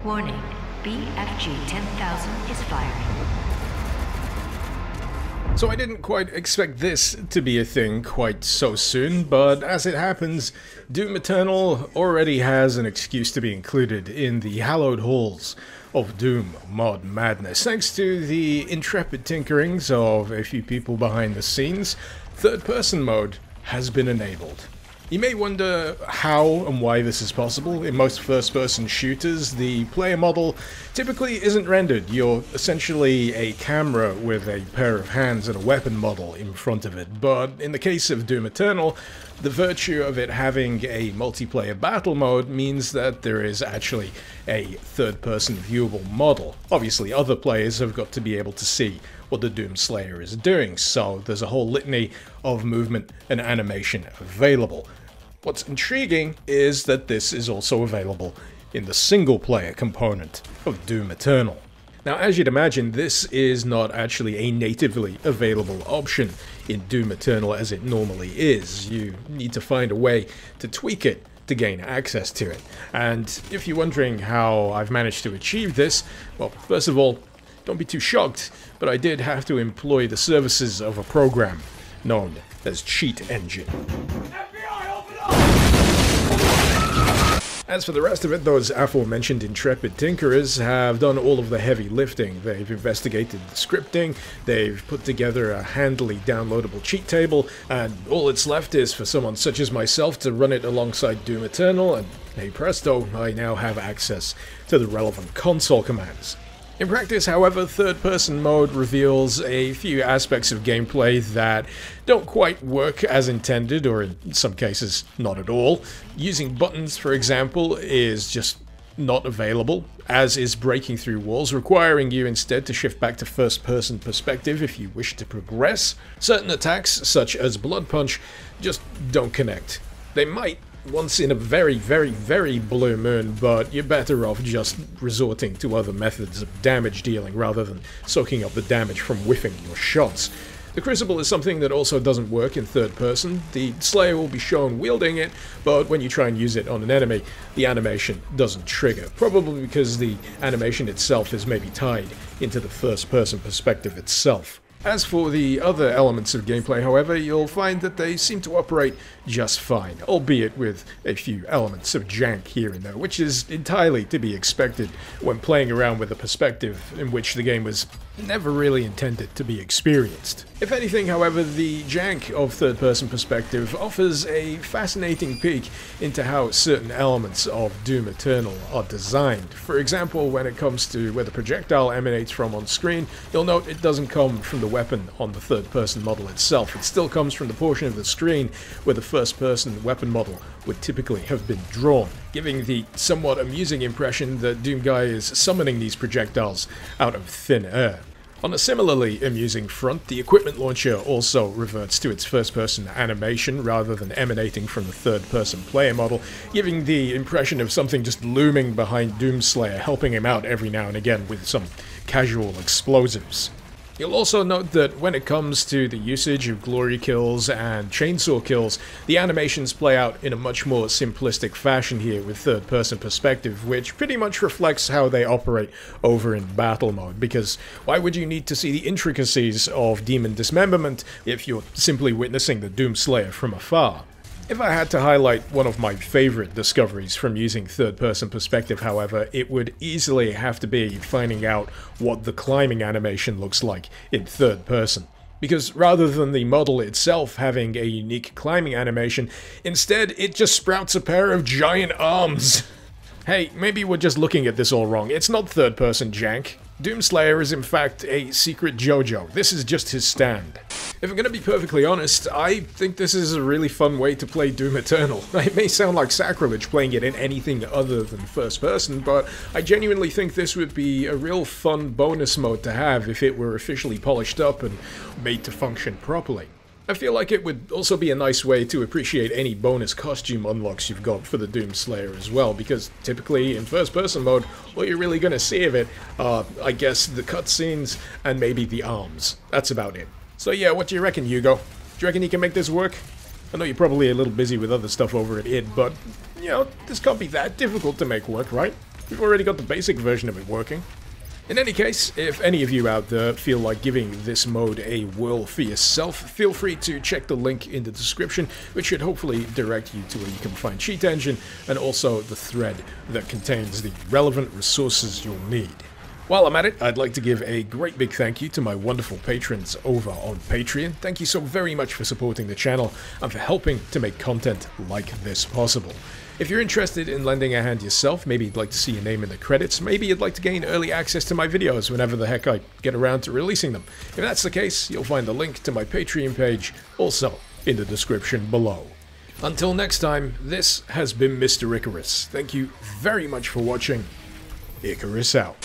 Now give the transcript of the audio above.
Warning, BFG 10,000 is firing. So I didn't quite expect this to be a thing quite so soon, but as it happens, Doom Eternal already has an excuse to be included in the hallowed halls of Doom mod madness. Thanks to the intrepid tinkerings of a few people behind the scenes, third-person mode has been enabled. You may wonder how and why this is possible. In most first-person shooters, the player model typically isn't rendered. You're essentially a camera with a pair of hands and a weapon model in front of it. But in the case of Doom Eternal, the virtue of it having a multiplayer battle mode means that there is actually a third-person viewable model. Obviously, other players have got to be able to see what the Doom Slayer is doing, so there's a whole litany of movement and animation available. What's intriguing is that this is also available in the single-player component of Doom Eternal. Now, as you'd imagine, this is not actually a natively available option in Doom Eternal as it normally is. You need to find a way to tweak it to gain access to it. And if you're wondering how I've managed to achieve this, well, first of all, don't be too shocked, but I did have to employ the services of a program known as Cheat Engine. As for the rest of it, those aforementioned intrepid tinkerers have done all of the heavy lifting. They've investigated the scripting, they've put together a handily downloadable cheat table, and all that's left is for someone such as myself to run it alongside Doom Eternal, and hey presto, I now have access to the relevant console commands. In practice, however, third-person mode reveals a few aspects of gameplay that don't quite work as intended, or in some cases, not at all. Using buttons, for example, is just not available, as is breaking through walls, requiring you instead to shift back to first-person perspective if you wish to progress. Certain attacks, such as Blood Punch, just don't connect. They might once in a very, very, very blue moon, but you're better off just resorting to other methods of damage dealing rather than soaking up the damage from whiffing your shots. The Crucible is something that also doesn't work in third person. The Slayer will be shown wielding it, but when you try and use it on an enemy, the animation doesn't trigger, probably because the animation itself is maybe tied into the first person perspective itself. As for the other elements of gameplay, however, you'll find that they seem to operate just fine, albeit with a few elements of jank here and there, which is entirely to be expected when playing around with a perspective in which the game was never really intended to be experienced. If anything, however, the jank of third-person perspective offers a fascinating peek into how certain elements of Doom Eternal are designed. For example, when it comes to where the projectile emanates from on screen, you'll note it doesn't come from the weapon on the third-person model itself. It still comes from the portion of the screen where the first-person weapon model would typically have been drawn, giving the somewhat amusing impression that Doom Guy is summoning these projectiles out of thin air. On a similarly amusing front, the equipment launcher also reverts to its first-person animation rather than emanating from the third-person player model, giving the impression of something just looming behind Doomslayer, helping him out every now and again with some casual explosives. You'll also note that when it comes to the usage of glory kills and chainsaw kills, the animations play out in a much more simplistic fashion here with third-person perspective, which pretty much reflects how they operate over in battle mode, because why would you need to see the intricacies of demon dismemberment if you're simply witnessing the Doomslayer from afar? If I had to highlight one of my favorite discoveries from using third-person perspective, however, it would easily have to be finding out what the climbing animation looks like in third person. Because rather than the model itself having a unique climbing animation, instead it just sprouts a pair of giant arms. Hey, maybe we're just looking at this all wrong. It's not third-person jank. Doomslayer is in fact a secret JoJo. This is just his stand. If I'm gonna be perfectly honest, I think this is a really fun way to play Doom Eternal. It may sound like sacrilege playing it in anything other than first person, but I genuinely think this would be a real fun bonus mode to have if it were officially polished up and made to function properly. I feel like it would also be a nice way to appreciate any bonus costume unlocks you've got for the Doomslayer as well, because typically in first-person mode, all you're really gonna see of it are, I guess, the cutscenes and maybe the arms. That's about it. So yeah, what do you reckon, Hugo? Do you reckon you can make this work? I know you're probably a little busy with other stuff over at id, but, you know, this can't be that difficult to make work, right? we've already got the basic version of it working. In any case, if any of you out there feel like giving this mode a whirl for yourself, feel free to check the link in the description, which should hopefully direct you to where you can find Cheat Engine and also the thread that contains the relevant resources you'll need. While I'm at it, I'd like to give a great big thank you to my wonderful patrons over on Patreon. Thank you so very much for supporting the channel and for helping to make content like this possible. If you're interested in lending a hand yourself, maybe you'd like to see your name in the credits, maybe you'd like to gain early access to my videos whenever the heck I get around to releasing them. If that's the case, you'll find the link to my Patreon page also in the description below. Until next time, this has been Mr. Icarus. Thank you very much for watching. Icarus out.